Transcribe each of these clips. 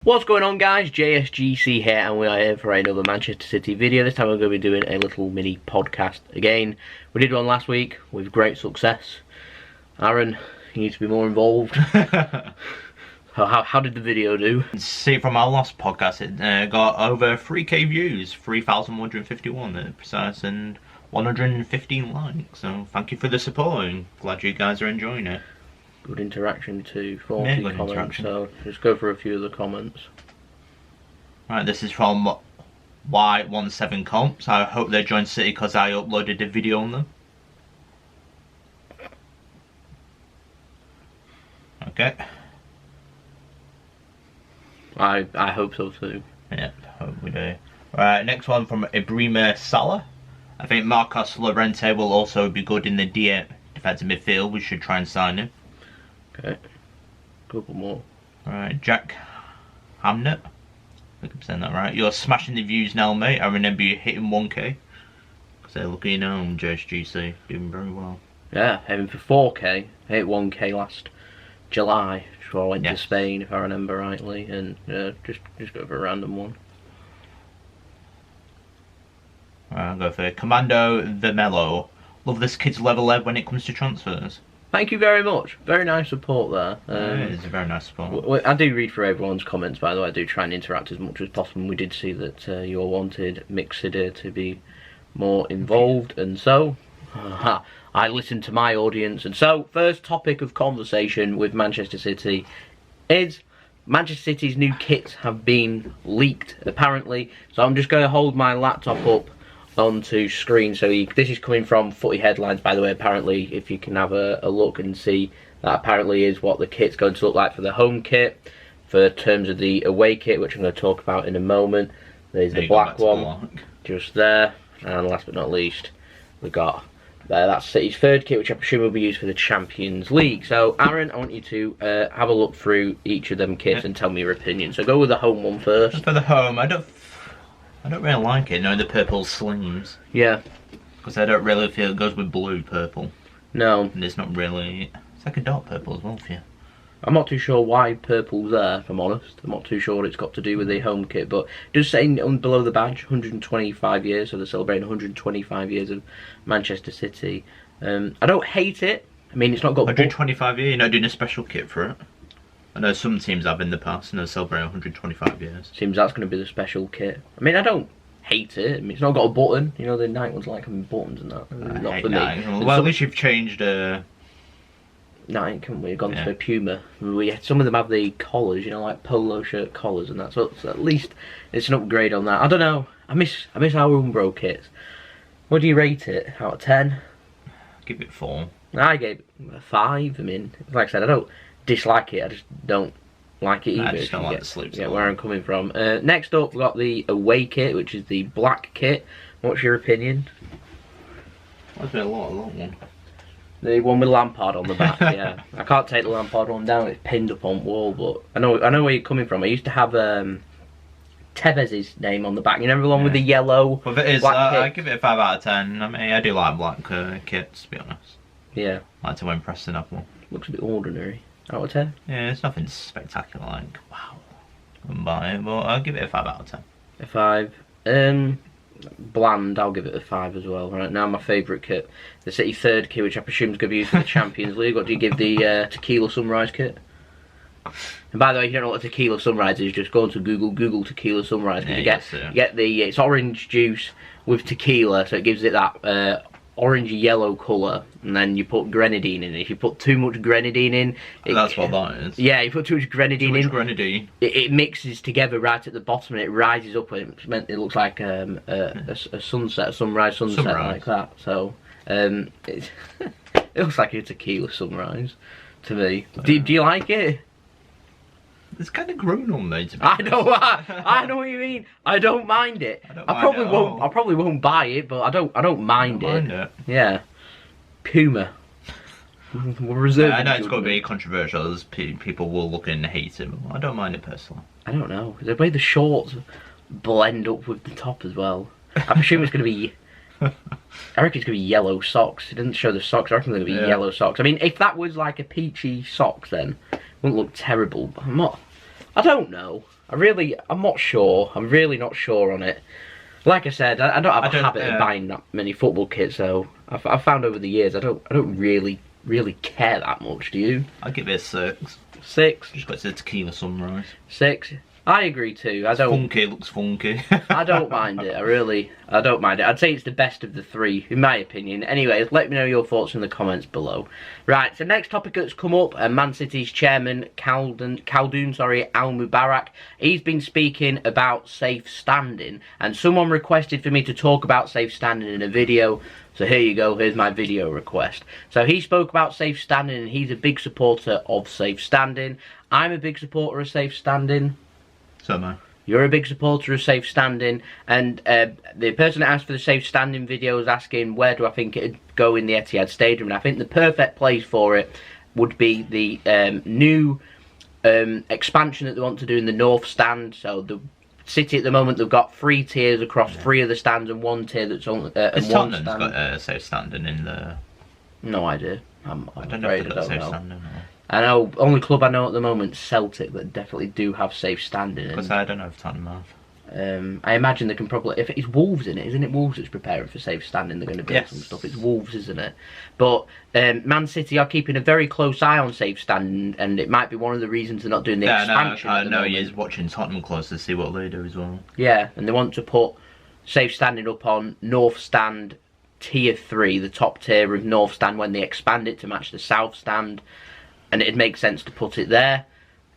What's going on, guys? JSGC here, and we are here for another Manchester City video. This time we're going to be doing a little mini podcast again. We did one last week with great success. Aaron, you need to be more involved. How did the video do? See, from our last podcast, it got over 3k views, 3,151 to be precise, and 115 likes. So thank you for the support, and glad you guys are enjoying it. Good interaction too, 40 comments, so just go for a few of the comments. Right, this is from Y17 Comps. I hope they joined City because I uploaded a video on them. Okay. I hope so too. Yep, hope we do. Right, next one from Ibrahima Salah. I think Marcos Llorente will also be good in the defensive midfield. We should try and sign him. Okay, couple more. Alright, Jack Hamnet. I think I'm saying that right. You're smashing the views now, mate. I remember you hitting 1k. Because they're looking at home, JSGC. Doing very well. Yeah, aiming for 4k. I hit 1k last July before I went to Spain, if I remember rightly. And just go for a random one. Alright, I'll go for Commando Vermello. Love this kid's level head when it comes to transfers. Thank you very much. Very nice support there. It is a very nice support. I do read through everyone's comments, by the way. I do try and interact as much as possible. We did see that you all wanted Mcguire to be more involved, and so I listened to my audience. And so, first topic of conversation with Manchester City is Manchester City's new kits have been leaked, apparently. So I'm just going to hold my laptop up onto screen. So this is coming from Footy Headlines, by the way. Apparently, if you can have a look and see, that apparently is what the kit's going to look like for the home kit. For terms of the away kit, which I'm going to talk about in a moment, there's the black one just there, and last but not least, we got that's City's third kit, which I presume will be used for the Champions League. So Aaron, I want you to have a look through each of them kits and tell me your opinion. So go with the home one first. For the home, I don't really like it, knowing the purple sleeves. Yeah. Because I don't really feel it goes with blue purple. No. And it's not really... It's like a dark purple as well for you. I'm not too sure why purple's there, if I'm honest. I'm not too sure what it's got to do with the home kit. But just saying below the badge, 125 years. So they're celebrating 125 years of Manchester City. I don't hate it. I mean, it's not got... 125 years? You're not doing a special kit for it? I know some teams have in the past, and they're celebrating 125 years. Seems that's going to be the special kit. I mean, I don't hate it. I mean, it's not got a button. You know, the night ones like having buttons and that. Not for me. Well, at least you've changed... Nike, haven't we? Gone for Puma. Some of them have the collars, you know, like polo shirt collars and that. So at least it's an upgrade on that. I don't know. I miss our Umbro kits. What do you rate it out of 10? Give it 4. I gave it a 5. I mean, like I said, I don't dislike it. I just don't like it either. I just don't like the sleeves. Yeah, where I'm coming from. Next up, we've got the away kit, which is the black kit. What's your opinion? That's been a lot one. The one with Lampard on the back, yeah. I can't take the Lampard one down, it's pinned up on wall, but I know where you're coming from. I used to have Tevez's name on the back. You remember the one with the yellow? Well, if it is, I give it a 5 out of 10. I mean, I do like black kits, to be honest. Yeah. I like to impress enough one. Looks a bit ordinary. Out of 10? Yeah, it's nothing spectacular, like, wow. I wouldn't buy it, but I'll give it a 5 out of 10. A 5. Bland, I'll give it a 5 as well. Right now, my favourite kit, the City third kit, which I presume is going to be used for the Champions League. What do you give the Tequila Sunrise kit? And by the way, if you don't know what Tequila Sunrise is, just go onto Google Tequila Sunrise. You get the it's orange juice with tequila, so it gives it that orange yellow colour, and then you put grenadine in it. If you put too much grenadine in, that's what that is. Yeah, you put too much grenadine in. Grenadine. It mixes together right at the bottom, and it rises up, and it looks like a sunset, a sunrise, like that. So it looks like a tequila sunrise to me. Do you like it? It's kind of grown on me. I know what you mean. I don't mind it. I probably won't buy it, but I don't mind it. Yeah. Puma. We'll reserve. I know it's got to be controversial. As people will look and hate him. I don't mind it personally. I don't know. The way the shorts blend up with the top as well. I presume it's going to be. I reckon it's going to be yellow socks. It didn't show the socks. I reckon it's going to be yellow socks. I mean, if that was like a peachy socks, then it wouldn't look terrible. But I don't know. I'm not sure. I'm really not sure on it. Like I said, I don't have a habit of buying that many football kits, so I've found over the years I don't really care that much. Do you? I'd give it a 6. 6. Just got to tequila sunrise. 6. I agree too. Funky, looks funky. I don't mind it. I don't mind it. I'd say it's the best of the 3, in my opinion. Anyways, let me know your thoughts in the comments below. Right, so next topic that's come up, Man City's chairman, Khaldoon, Al Mubarak, he's been speaking about safe standing, and someone requested for me to talk about safe standing in a video. So here you go, here's my video request. So he spoke about safe standing, and he's a big supporter of safe standing. I'm a big supporter of safe standing. So am I. You're a big supporter of safe standing, and the person that asked for the safe standing video was asking where do I think it'd go in the Etihad Stadium, and I think the perfect place for it would be the new expansion that they want to do in the North Stand. So the City at the moment, they've got 3 tiers across 3 of the stands and 1 tier that's on Has and one Tottenham's stand. got a safe standing in the... No idea. I don't know if they've got safe standing or... I know, only club I know at the moment, Celtic, that definitely do have safe standing. Because I don't know if Tottenham have. I imagine they can probably, if it's Wolves in it, isn't it Wolves that's preparing for safe standing? They're going to build some stuff. It's Wolves, isn't it? But Man City are keeping a very close eye on safe standing, and it might be one of the reasons they're not doing the expansion. I know he is watching Tottenham close to see what they do as well. Yeah, and they want to put safe standing up on North Stand Tier 3, the top tier of North Stand, when they expand it to match the South Stand. And it'd make sense to put it there.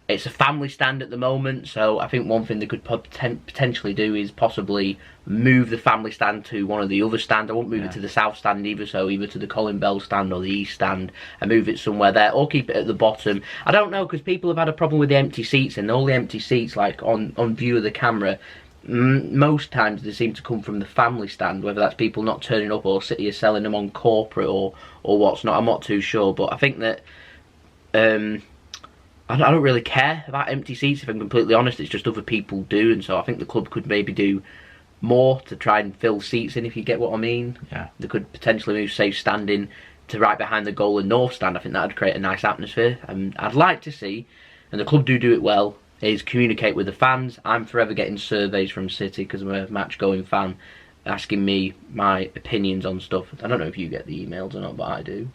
It's a family stand at the moment, so I think one thing they could potentially do is possibly move the family stand to one of the other stands. I won't move it to the South Stand either, so either to the Colin Bell stand or the East Stand, and move it somewhere there, or keep it at the bottom. I don't know, because people have had a problem with the empty seats, and all the empty seats, like on view of the camera, most times they seem to come from the family stand, whether that's people not turning up or City are selling them on corporate or what's not. I'm not too sure, but I think that I don't really care about empty seats, if I'm completely honest. It's just other people do, and so I think the club could maybe do more to try and fill seats in, if you get what I mean. Yeah. They could potentially move safe standing to right behind the goal and North Stand. I think that would create a nice atmosphere. I'd like to see, and the club do it well, is communicate with the fans. I'm forever getting surveys from City, because I'm a match-going fan, asking me my opinions on stuff. I don't know if you get the emails or not, but I do.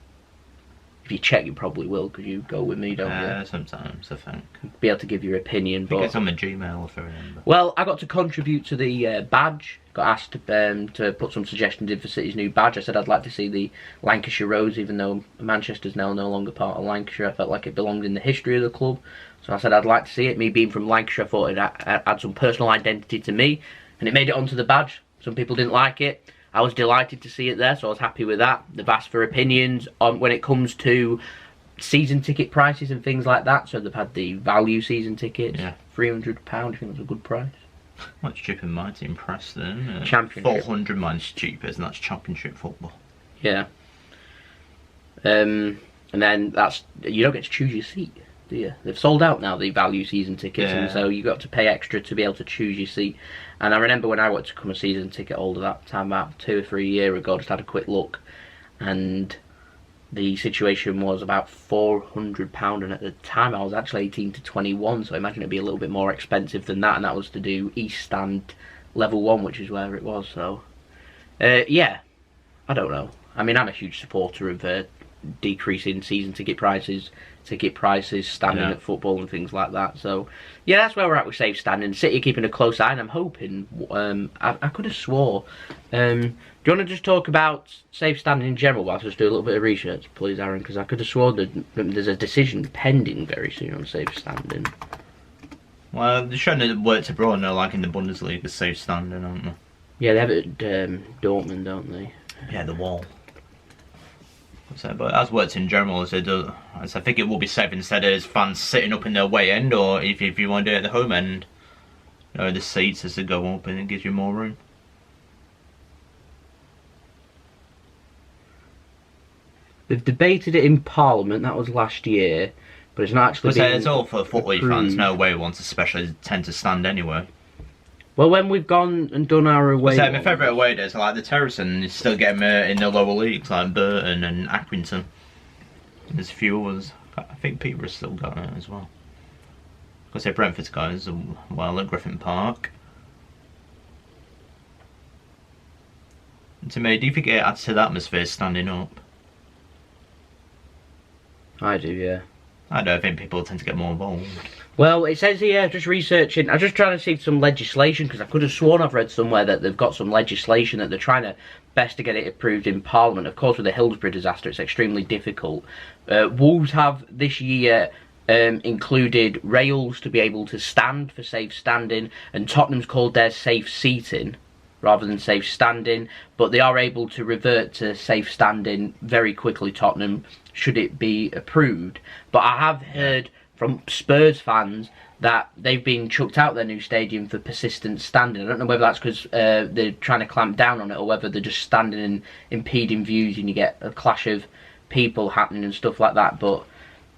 If you check, you probably will, because you go with me, don't you? Sometimes, I think. Be able to give your opinion. I think it's on the Gmail, if I remember. Well, I got to contribute to the badge. Got asked to put some suggestions in for City's new badge. I said I'd like to see the Lancashire Rose, even though Manchester's now no longer part of Lancashire. I felt like it belonged in the history of the club. So I said I'd like to see it. Me being from Lancashire, I thought it'd add some personal identity to me. And it made it onto the badge. Some people didn't like it. I was delighted to see it there, so I was happy with that. They've asked for opinions on when it comes to season ticket prices and things like that. So they've had the value season tickets, £300. I think that's a good price. Much cheaper than my team, Preston. Championship. 400 mine's cheaper, and that's Championship football. Yeah. And then you don't get to choose your seat, do you? They've sold out now, the value season tickets, and so you got to pay extra to be able to choose your seat. And I remember when I went to become a season ticket holder that time, about 2 or 3 years ago, just had a quick look, and the situation was about £400, and at the time I was actually 18 to 21, so I imagine it'd be a little bit more expensive than that, and that was to do East Stand Level 1, which is where it was. So yeah, I don't know. I mean, I'm a huge supporter of decreasing season ticket prices, standing at football and things like that. So yeah, that's where we're at with safe standing. City keeping a close eye, and I'm hoping, I could have swore, do you want to just talk about safe standing in general whilst I just do a little bit of research, please, Aaron? Because I could have sworn that there's a decision pending very soon on safe standing. Well, they're showing that it works abroad now, like in the Bundesliga, safe standing, aren't they? Yeah, they have it at Dortmund, don't they? Yeah, the wall. So, but as works in general, as I think it will be safe instead of fans sitting up in their way end, or if you want to do it at the home end, you know, the seats as they go up, and it gives you more room. They've debated it in Parliament, that was last year, but it's not actually been it's all for football fans. No away ones especially tend to stand anyway. Well, when we've gone and done our away ones, my favourite away days are like the Terracing, you still get them in the lower leagues, like Burton and Accrington. There's a few others. I think Peterborough's still got it as well. Because say Brentford's guys well at Griffin Park. And to me, do you think it adds to the atmosphere standing up? I do, yeah. I don't think people tend to get more involved. Well, it says here, just researching, I'm just trying to see some legislation, because I could have sworn I've read somewhere that they've got some legislation that they're trying to best to get it approved in Parliament. Of course, with the Hillsborough disaster, it's extremely difficult. Wolves have this year included rails to be able to stand for safe standing, and Tottenham's called theirs safe seating rather than safe standing, but they are able to revert to safe standing very quickly, Tottenham, should it be approved. But I have heard from Spurs fans that they've been chucked out their new stadium for persistent standing. I don't know whether that's because they're trying to clamp down on it, or whether they're just standing and impeding views and you get a clash of people happening and stuff like that. But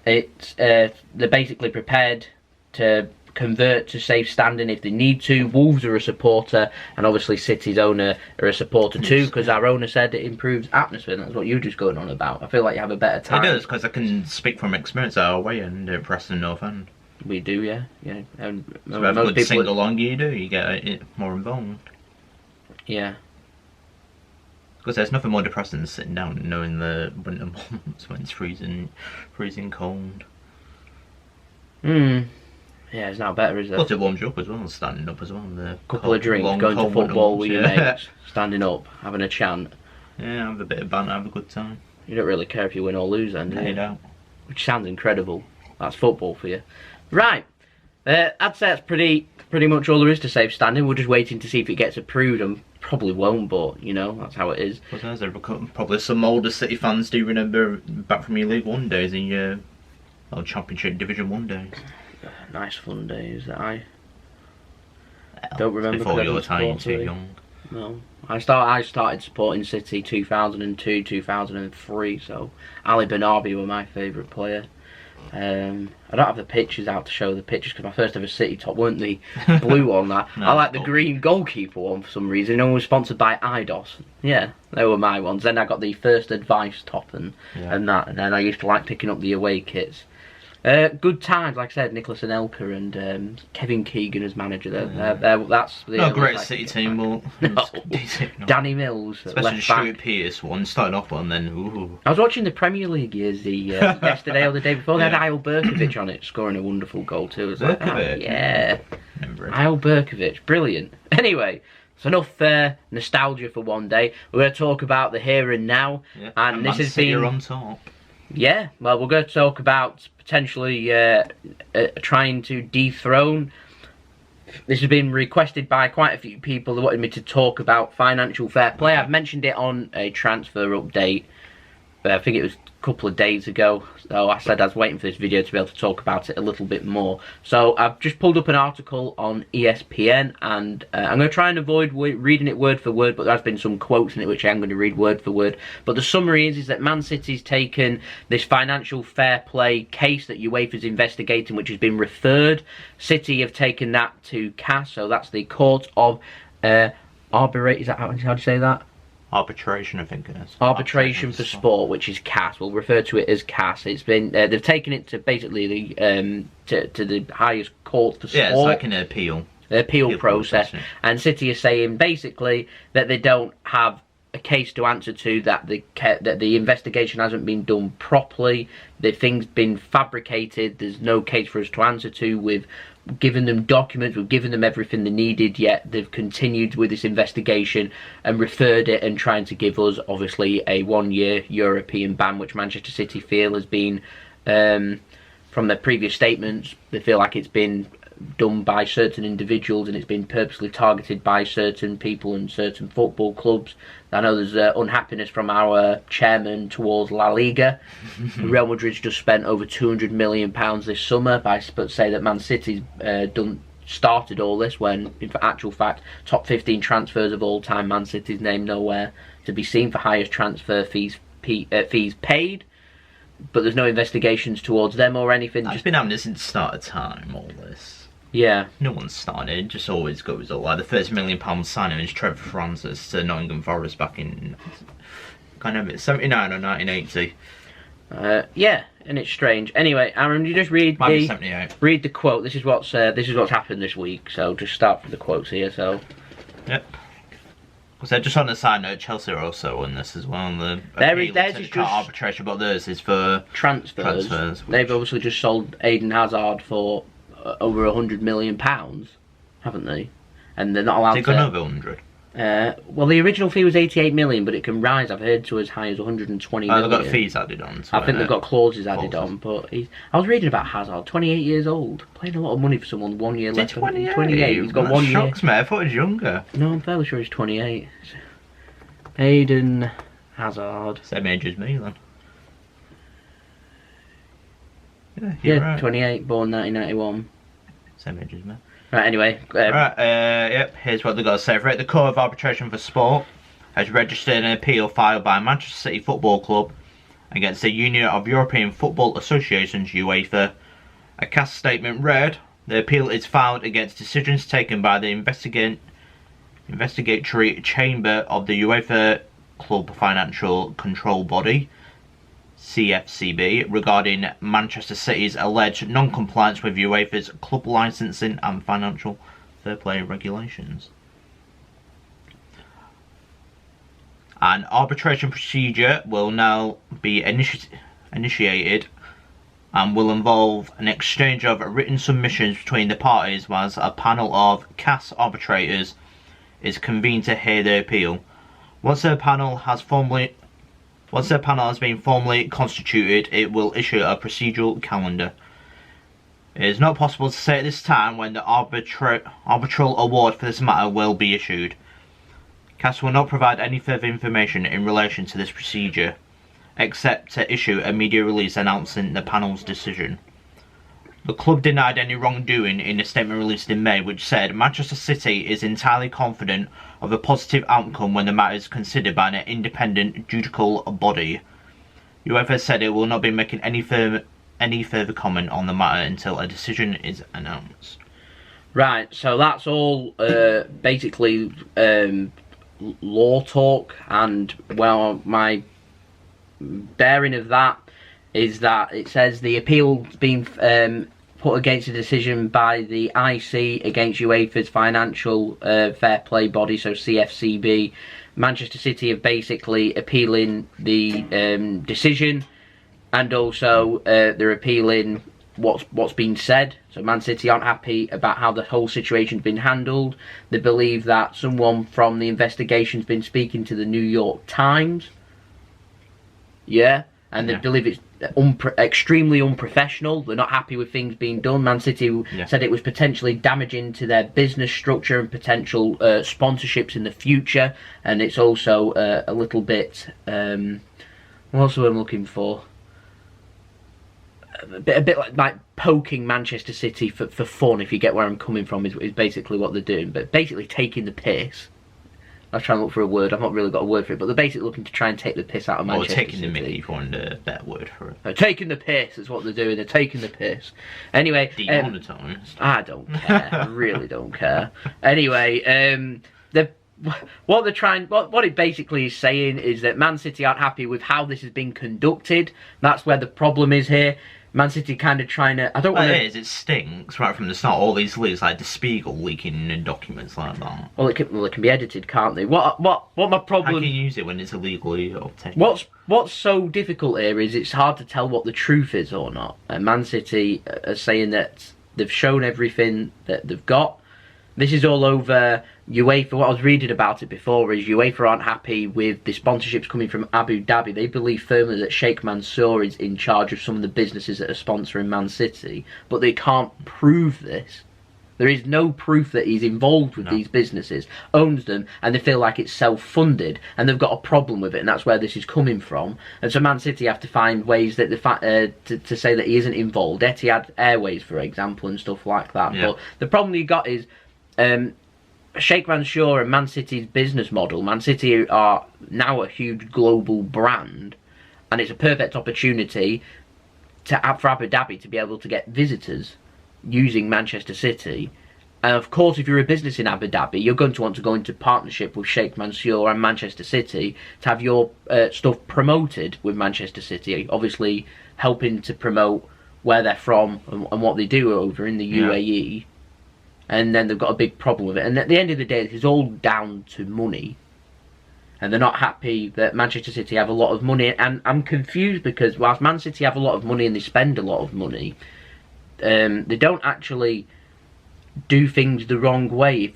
it's they're basically prepared to convert to safe standing if they need to. Wolves are a supporter, and obviously City's owner are a supporter too, because our owner said it improves atmosphere, and that's what you're just going on about. I feel like you have a better time. It does, because I can speak from experience our way and at Preston North End. We do, yeah. And so most people sing along you do, you get more involved. Yeah. Because there's nothing more depressing than sitting down and knowing the winter months when it's freezing cold. Yeah, it's now better, is it? Plus it warms you up as well, standing up as well. The couple of drinks, going to football with your mates, standing up, having a chant. Yeah, have a bit of banter, have a good time. You don't really care if you win or lose then, do you? No, you don't. Which sounds incredible. That's football for you. Right. I'd say that's pretty much all there is to safe standing. We're just waiting to see if it gets approved, and probably won't, but, you know, that's how it is. Well, there's probably some older City fans do remember back from your League One days and your Championship Division 1 days. Nice fun days that I don't remember. Before your time, you're too young. No, I started supporting City 2002, 2003. So Ali Bernabei were my favourite player. I don't have the pictures out to show the pictures, because my first ever City top weren't the blue one. That No, I like the green goalkeeper one for some reason. It was sponsored by IDOS. Yeah, they were my ones. Then I got the First Advice top and that, and then I used to like picking up the away kits. Good times, like I said, Nicholas Anelka and Kevin Keegan as manager. That's the not a great City team, but no. Danny Mills, especially the Stuart Pearce one, started off well and then ooh. I was watching the Premier League years yesterday or the day before. They had Eyal Berkovic on it, scoring a wonderful goal too. It was like, yeah, Eyal Berkovic, brilliant. Anyway, it's enough nostalgia for one day. We're going to talk about the here and now, and this has been on top. Yeah, well, we're going to talk about potentially trying to dethrone. This has been requested by quite a few people that wanted me to talk about financial fair play. I've mentioned it on a transfer update. I think it was a couple of days ago. So I said I was waiting for this video to be able to talk about it a little bit more. So I've just pulled up an article on ESPN, and I'm going to try and avoid reading it word for word, but there's been some quotes in it which I'm going to read word for word. But the summary is that Man City's taken this financial fair play case that UEFA's investigating, which has been referred. City have taken that to CAS, so that's the Court of Arbitration. Is that how do you say that? Arbitration, I think it is. Arbitration for Sport, which is CAS. We'll refer to it as CAS. It's been they've taken it to basically the to the highest court for sport. Yeah, it's like an appeal. The appeal process. And City is saying basically that they don't have a case to answer to, that the investigation hasn't been done properly, the thing's been fabricated. There's no case for us to answer to. We've given them documents, we've given them everything they needed, yet they've continued with this investigation and referred it and trying to give us obviously a 1-year European ban, which Manchester City feel has been, from their previous statements, they feel like it's been done by certain individuals and it's been purposely targeted by certain people and certain football clubs. I know there's unhappiness from our chairman towards La Liga. Real Madrid's just spent over £200 million this summer, but say that Man City's started all this, when in actual fact top 15 transfers of all time, Man City's name nowhere to be seen for highest transfer fees paid. But there's no investigations towards them or anything. It's been happening since the start of time, all this. Yeah. No one started, it just always goes up. Like the £30 million signing is Trevor Francis to Nottingham Forest back in kind of 79 or 1980. Yeah, and it's strange. Anyway, Aaron, you just read Might be 78. read the quote. This is what's happened this week. So just start from the quotes here. So. Yep. So just on the side note, Chelsea are also won this as well. Theirs is just arbitration, but theirs is for transfers. They've obviously just sold Eden Hazard for over £100 million, haven't they? And they're not allowed to. They've gone over 100. Well, the original fee was 88 million, but it can rise, I've heard, to as high as 120 million. They've got fees added on. I think they've got clauses added on, but I was reading about Hazard, 28 years old, paying a lot of money for someone 1 year left. 28. He's got 1 year. Shocks me. I thought he was younger. No, I'm fairly sure he's 28. Eden Hazard. Same age as me, then. Yeah, right. 28, born 1991. Same age as me. Right, anyway. Yep, here's what they've got to say. The Court of Arbitration for Sport has registered an appeal filed by Manchester City Football Club against the Union of European Football Associations, UEFA. A CAS statement read, the appeal is filed against decisions taken by the investigatory chamber of the UEFA Club Financial Control Body, CFCB, regarding Manchester City's alleged non-compliance with UEFA's club licensing and financial fair play regulations. An arbitration procedure will now be initiated and will involve an exchange of written submissions between the parties, whilst a panel of CAS arbitrators is convened to hear the appeal. Once the panel has been formally constituted, it will issue a procedural calendar. It is not possible to say at this time when the arbitral award for this matter will be issued. CAS will not provide any further information in relation to this procedure, except to issue a media release announcing the panel's decision. The club denied any wrongdoing in a statement released in May, which said Manchester City is entirely confident of a positive outcome when the matter is considered by an independent judicial body. UEFA said it will not be making any further comment on the matter until a decision is announced. Right, so that's all basically law talk, and well, my bearing of that is that it says the appeal's been put against a decision by the IC against UEFA's financial fair play body, so CFCB. Manchester City are basically appealing the decision, and also they're appealing what's been said. So Man City aren't happy about how the whole situation's been handled. They believe that someone from the investigation's been speaking to the New York Times. Yeah. And they believe it's extremely unprofessional. They're not happy with things being done. Man City said it was potentially damaging to their business structure and potential sponsorships in the future. And it's also a little bit... what's the word I'm looking for? A bit like poking Manchester City for fun, if you get where I'm coming from, is basically what they're doing. But basically taking the piss. I was trying to look for a word. I've not really got a word for it, but they're basically looking to try and take the piss out of Manchester City. Taking the mickey, if you want a better word for it. Taking the piss is what they're doing. They're taking the piss. Anyway, demonetised. I don't care. I really don't care. Anyway, what it basically is saying is that Man City aren't happy with how this has been conducted. That's where the problem is here. Man City kind of trying to... It stinks right from the start. All these leaks, like the Spiegel leaking documents like that. Well, it can be edited, can't they? What my problem... How can you use it when it's illegally obtained? What's so difficult here is it's hard to tell what the truth is or not. And Man City are saying that they've shown everything that they've got. This is all over UEFA. What I was reading about it before is UEFA aren't happy with the sponsorships coming from Abu Dhabi. They believe firmly that Sheikh Mansour is in charge of some of the businesses that are sponsoring Man City, but they can't prove this. There is no proof that he's involved with these businesses, owns them, and they feel like it's self-funded, and they've got a problem with it, and that's where this is coming from. And so Man City have to find ways that to say that he isn't involved. Etihad Airways, for example, and stuff like that. Yeah. But the problem you got is Sheikh Mansour and Man City's business model. Man City are now a huge global brand, and it's a perfect opportunity for Abu Dhabi to be able to get visitors using Manchester City And of course, if you're a business in Abu Dhabi, you're going to want to go into partnership with Sheikh Mansour and Manchester City to have your stuff promoted with Manchester City. Obviously, helping to promote where they're from and what they do over in the UAE. And then they've got a big problem with it. And at the end of the day, it's all down to money. And they're not happy that Manchester City have a lot of money. And I'm confused because whilst Man City have a lot of money and they spend a lot of money, they don't actually do things the wrong way. If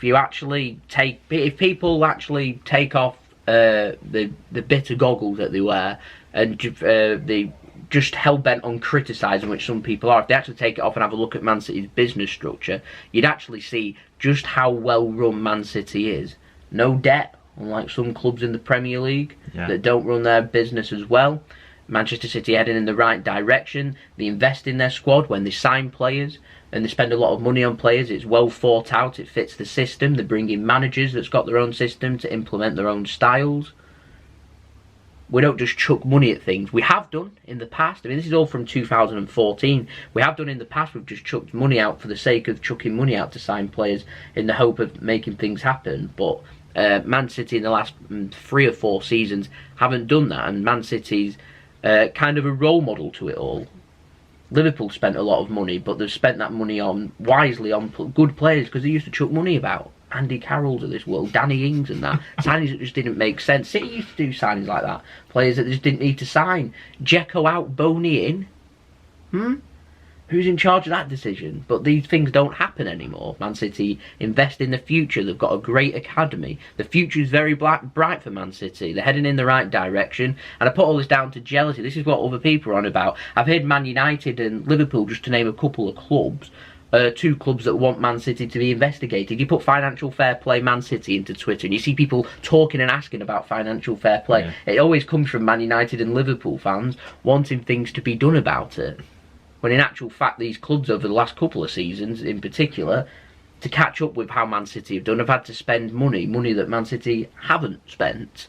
people actually take off the bitter goggles that they wear and they just hell-bent on criticising, which some people are, if they actually take it off and have a look at Man City's business structure, you'd actually see just how well run Man City is. No debt, unlike some clubs in the Premier League that don't run their business as well. Manchester City heading in the right direction. They invest in their squad when they sign players, and they spend a lot of money on players. It's well thought out, it fits the system. They bring in managers that's got their own system to implement their own styles. We don't just chuck money at things. We have done in the past. I mean, this is all from 2014. We have done in the past. We've just chucked money out for the sake of chucking money out to sign players in the hope of making things happen. But Man City in the last 3 or 4 seasons haven't done that, and Man City's kind of a role model to it all. Liverpool spent a lot of money, but they've spent that money wisely on good players because they used to chuck money about. Andy Carroll's of this world, Danny Ings and that. Signings that just didn't make sense. City used to do signings like that. Players that they just didn't need to sign. Dzeko out, Boney in. Who's in charge of that decision? But these things don't happen anymore. Man City invest in the future. They've got a great academy. The future is very bright for Man City. They're heading in the right direction. And I put all this down to jealousy. This is what other people are on about. I've heard Man United and Liverpool, just to name a couple of clubs, 2 clubs that want Man City to be investigated. You put financial fair play Man City into Twitter and you see people talking and asking about financial fair play. It always comes from Man United and Liverpool fans wanting things to be done about it. When in actual fact, these clubs over the last couple of seasons in particular, to catch up with how Man City have done, have had to spend money that Man City haven't spent.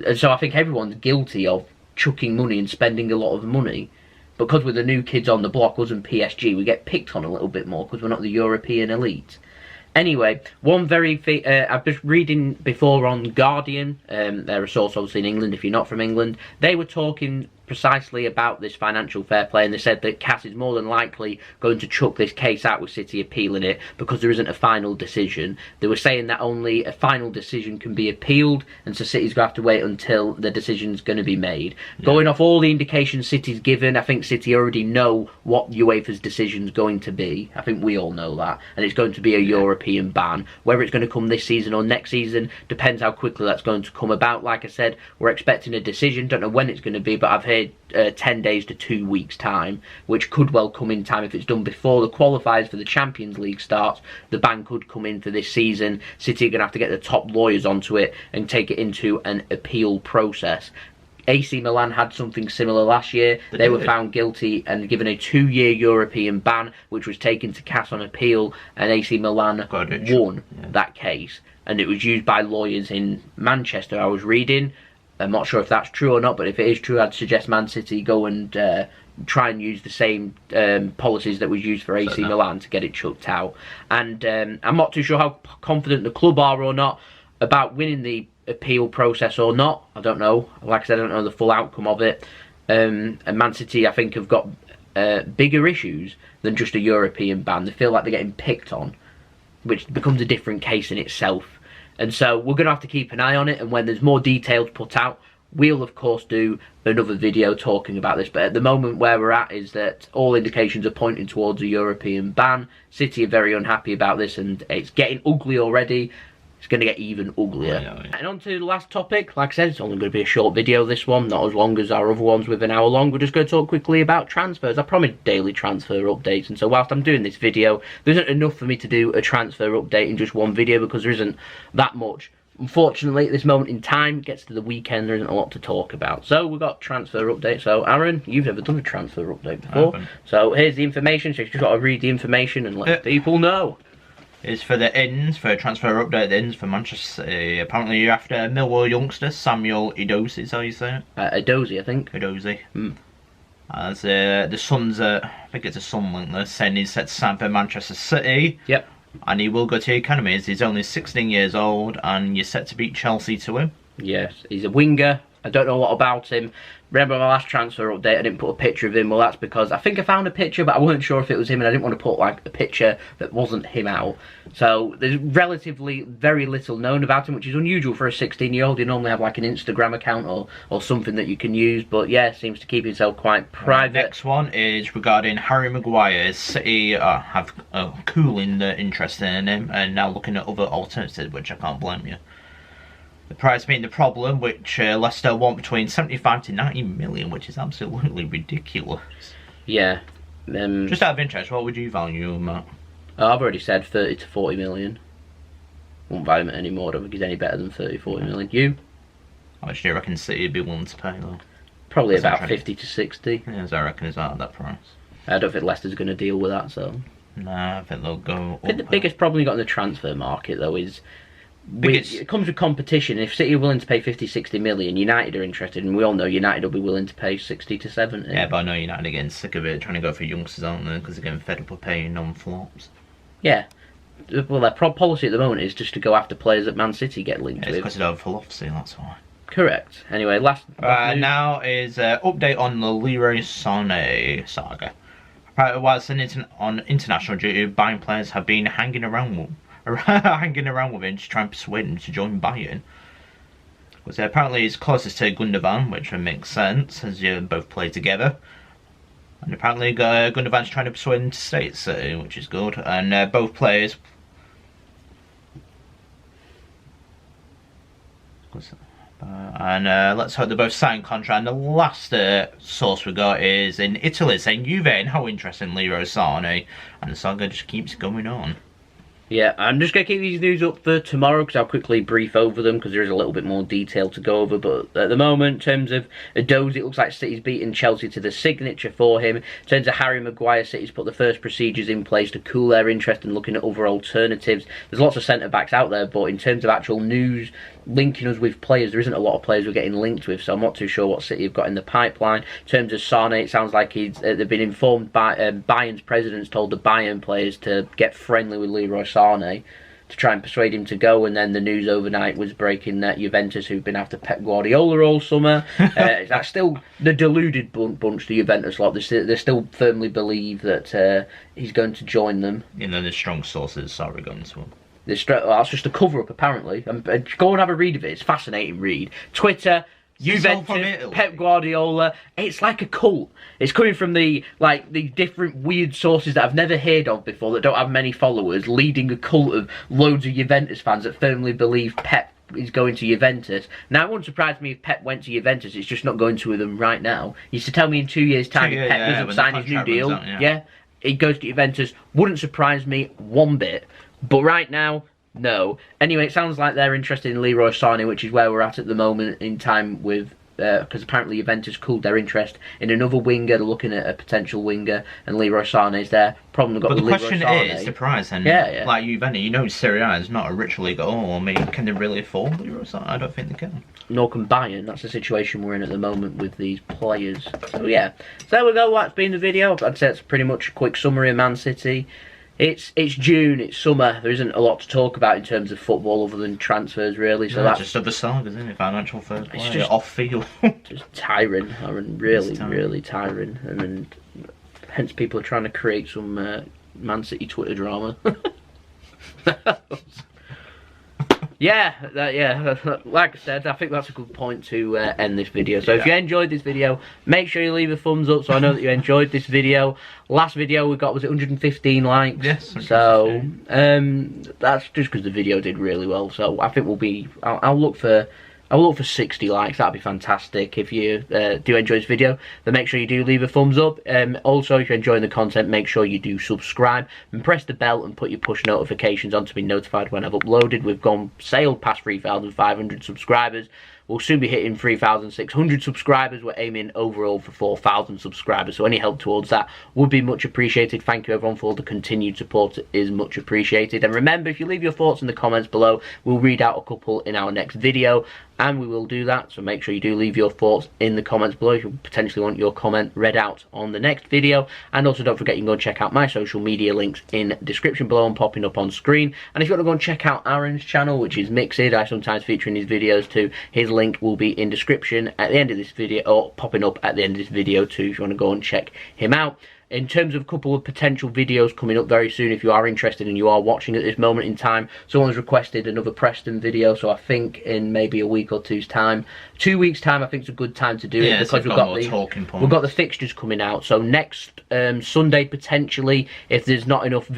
And so I think everyone's guilty of chucking money and spending a lot of money. Because we're the new kids on the block, us and PSG, we get picked on a little bit more because we're not the European elite. Anyway, one very... I've just reading before on Guardian, they're a source obviously in England if you're not from England, they were talking precisely about this financial fair play, and they said that CAS is more than likely going to chuck this case out with City appealing it because there isn't a final decision. They were saying that only a final decision can be appealed, and so City's going to have to wait until the decision's going to be made. Going off all the indications City's given, I think City already know what UEFA's decision's going to be. I think we all know that, and it's going to be a European ban. Whether it's going to come this season or next season depends how quickly that's going to come about. Like I said, we're expecting a decision, don't know when it's going to be, but I've heard 10 days to 2 weeks time, which could well come in time if it's done before the qualifiers for the Champions League starts. The ban could come in for this season. City are going to have to get the top lawyers onto it and take it into an appeal process. AC Milan had something similar last year. They were found guilty and given a 2-year European ban, which was taken to CAS on appeal, and AC Milan won that case. And it was used by lawyers in Manchester, I was reading. I'm not sure if that's true or not, but if it is true, I'd suggest Man City go and try and use the same policies that was used for AC Milan to get it chucked out. And I'm not too sure how confident the club are or not about winning the appeal process or not. I don't know. Like I said, I don't know the full outcome of it. And Man City, I think, have got bigger issues than just a European ban. They feel like they're getting picked on, which becomes a different case in itself. And so we're going to have to keep an eye on it, and when there's more details put out, we'll of course do another video talking about this. But at the moment where we're at is that all indications are pointing towards a European ban. City are very unhappy about this, and it's getting ugly already. It's going to get even uglier. And on to the last topic. Like I said, it's only going to be a short video, this one, not as long as our other ones with an hour long. We're just going to talk quickly about transfers. I promise daily transfer updates, and so whilst I'm doing this video, there isn't enough for me to do a transfer update in just one video because there isn't that much. Unfortunately, at this moment in time, it gets to the weekend, there isn't a lot to talk about. So we've got transfer update. So Aaron, you've never done a transfer update before. So here's the information. So you've just got to read the information and let people know. Is for the ins, for a transfer update, the ins for Manchester City. Apparently you're after Millwall youngster Samuel Edozie, is how you say it? Edozie, I think. Edozie. As the Suns, I think it's a Sun link there, saying he's set to sign for Manchester City. Yep. and he will go to the academies. He's only 16 years old, and you're set to beat Chelsea to him. Yes, he's a winger. I don't know a lot about him. Remember my last transfer update, I didn't put a picture of him. Well, that's because I think I found a picture, but I wasn't sure if it was him, and I didn't want to put like a picture that wasn't him out. So there's relatively very little known about him, which is unusual for a 16-year-old. You normally have like an Instagram account or something that you can use, but yeah, seems to keep himself quite private. Next one is regarding Harry Mcguire. City have cooling the interest in him, and now looking at other alternatives, which I can't blame you. The price being the problem, which Leicester want between 75 to 90 million, which is absolutely ridiculous. Yeah. Just out of interest, what would you value him at? I've already said 30 to 40 million. Won't value him anymore. I don't think he's any better than 30, 40 million. You? How much do you reckon City would be willing to pay, though? Probably about 50 to 60. Yeah, so I reckon it's at that price. I don't think Leicester's going to deal with that, so... Nah, I think they'll go I think the biggest problem you got in the transfer market, though, is... it comes with competition. If City are willing to pay 50, 60 million, United are interested, and we all know United will be willing to pay 60 to 70. Yeah, but I know United are getting sick of it, trying to go for youngsters, aren't they? Because they're getting fed up with paying non-flops. Yeah. Well, their policy at the moment is just to go after players that Man City get linked with. It's because they don't have philosophy, that's why. Correct. Anyway, last news. Now is update on the Leroy Sané saga. Whilst on international duty, buying players have been hanging around with him to try and persuade him to join Bayern. Because apparently he's closest to Gundogan, which would make sense as you both play together. And apparently Gundogan's trying to persuade him to stay at City, which is good. And both players... let's hope they both sign contract. And the last source we got is in Italy, saying Juve and how interesting Leroy Sané, and the saga just keeps going on. Yeah, I'm just going to keep these news up for tomorrow because I'll quickly brief over them because there is a little bit more detail to go over. But at the moment, in terms of Adoze, it looks like City's beaten Chelsea to the signature for him. In terms of Harry Mcguire, City's put the first procedures in place to cool their interest in looking at other alternatives. There's lots of centre-backs out there, but in terms of actual news linking us with players, there isn't a lot of players we're getting linked with, so I'm not too sure what City have got in the pipeline. In terms of Sané, it sounds like they've been informed by Bayern's president's told the Bayern players to get friendly with Leroy Sané to try and persuade him to go, and then the news overnight was breaking that Juventus, who've been after Pep Guardiola all summer, that's still the deluded bunch, the Juventus lot. They still firmly believe that he's going to join them. You know, there's strong sources, sorry, going to him. That's just a cover-up, apparently. Go and have a read of it. It's a fascinating read. Twitter, Juventus, Pep Guardiola. It's like a cult. It's coming from the different weird sources that I've never heard of before, that don't have many followers, leading a cult of loads of Juventus fans that firmly believe Pep is going to Juventus. Now, it wouldn't surprise me if Pep went to Juventus. It's just not going to with them right now. He used to tell me in 2 years' time if Pep doesn't sign his new deal, he goes to Juventus. Wouldn't surprise me one bit. But right now, no. Anyway, it sounds like they're interested in Leroy Sané, which is where we're at the moment in time with... because apparently Juventus cooled their interest in another winger. They're looking at a potential winger, and Leroy Sané's there. Problem they've got but with the Leroy question Sané, is, the price, and yeah. like Juventus, you know Serie A is not a rich league at all. I mean, can they really afford Leroy Sané? I don't think they can. Nor can Bayern. That's the situation we're in at the moment with these players. So yeah, so there we go. That's been the video. I'd say it's pretty much a quick summary of Man City. It's June, it's summer. There isn't a lot to talk about in terms of football other than transfers, really. So that's just other sagas, isn't it? Financial fair play, it's just off field. Just tiring, really tiring, and then hence people are trying to create some Man City Twitter drama. Yeah, like I said, I think that's a good point to end this video. So if you enjoyed this video, make sure you leave a thumbs up so I know that you enjoyed this video. Last video we got was 115 likes. Yes. So that's just because the video did really well. So I think I'll look for 60 likes. That'd be fantastic. If you do enjoy this video, then make sure you do leave a thumbs up. Also, if you're enjoying the content, make sure you do subscribe and press the bell and put your push notifications on to be notified when I've uploaded. We've sailed past 3,500 subscribers, We'll soon be hitting 3,600 subscribers. We're aiming overall for 4,000 subscribers, so any help towards that would be much appreciated. Thank you everyone for all the continued support. It is much appreciated. And remember, if you leave your thoughts in the comments below, we'll read out a couple in our next video, and we will do that, so make sure you do leave your thoughts in the comments below if you potentially want your comment read out on the next video. And also don't forget, you can go and check out my social media links in the description below and popping up on screen. And if you want to go and check out Aaron's channel, which is Mixed, I sometimes feature in his videos too, his link will be in description at the end of this video, or popping up at the end of this video too, if you want to go and check him out. In terms of a couple of potential videos coming up very soon, if you are interested and you are watching at this moment in time, someone's requested another Preston video, so I think in maybe a week or two's time, 2 weeks time, I think it's a good time to do it, because we've got the fixtures coming out. So next Sunday potentially, if there's not enough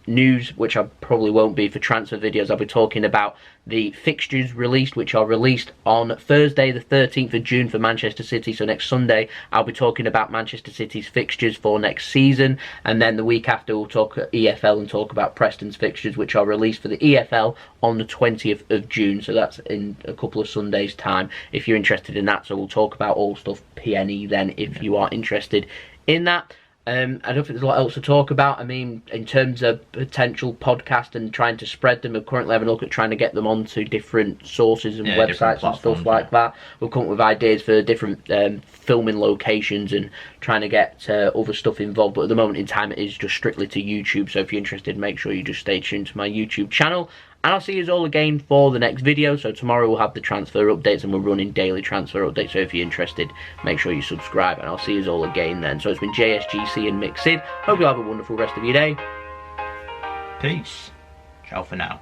news, which I probably won't be for transfer videos, I'll be talking about the fixtures released, which are released on Thursday the 13th of June for Manchester City. So next Sunday I'll be talking about Manchester City's fixtures for next season, and then the week after we'll talk EFL and talk about Preston's fixtures, which are released for the EFL on the 20th of June. So that's in a couple of Sundays time if you're interested in that. So we'll talk about all stuff PNE then if you are interested in that. I don't think there's a lot else to talk about. I mean, in terms of potential podcast and trying to spread them, we're currently having a look at trying to get them onto different sources and websites and stuff like that. We'll come up with ideas for different filming locations and trying to get other stuff involved. But at the moment in time, it is just strictly to YouTube. So if you're interested, make sure you just stay tuned to my YouTube channel. And I'll see you all again for the next video. So tomorrow we'll have the transfer updates, and we're running daily transfer updates. So if you're interested, make sure you subscribe, and I'll see you all again then. So it's been JSGC and Mixed. Hope you have a wonderful rest of your day. Peace. Ciao for now.